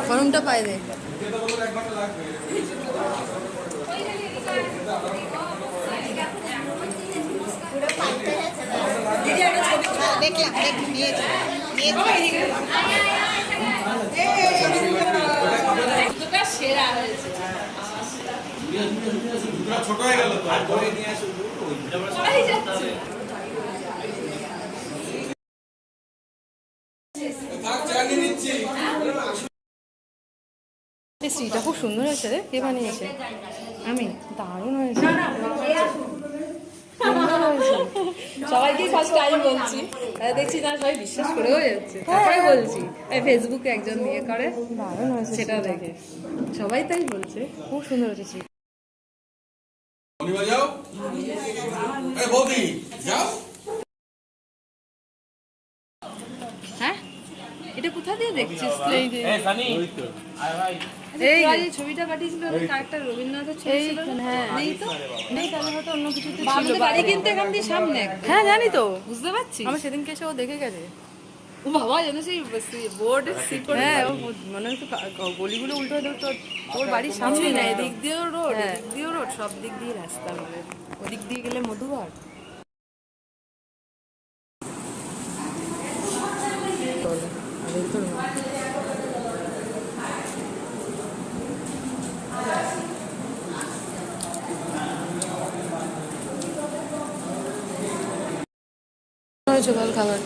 গরমটা পাই দে ছোট হয়ে গেল স্ত্রীটা খুব সুন্দর হয়েছে রে, কে বানিয়েছে? আমি। দারুণ হয়েছে, সবাইকে ফার্স্ট টাইম বলছি, দেখছি না সবাই বিশ্বাস করেও যাচ্ছে, তাই বলছি ফেসবুকে একজন ইয়ে করে দারুণ হয়েছে সেটা দেখে সবাই তাই বলছে খুব সুন্দর হয়েছে। হ্যাঁ এটা কোথা দিয়ে দেখছিস? এই ছবিটা পাঠিয়েছিল একটা রবীন্দ্রনাথের ছবি ছিল, হ্যাঁ নেই তো, নেই, তাহলে হয়তো অন্য কিছুতে আমাদের বাড়ি কিন্তু এখান দিয়ে সামনে, হ্যাঁ জানি তো, বুঝতে পারছিস? আমার সেদিনকে এসে ও দেখে গেছে। ও বাবা যেন সেই বোর্ড হ্যাঁ ও মনে হচ্ছে গলিগুলো উল্টো হয়ে তোর বাড়ির সামনে না, এদিক দিয়েও রোড, হ্যাঁ। এদিক দিয়েও রোড, সব দিক দিয়ে রাস্তা আমাদের। ওদিক দিয়ে গেলে মধুবার। হয়েছে বল খাবার?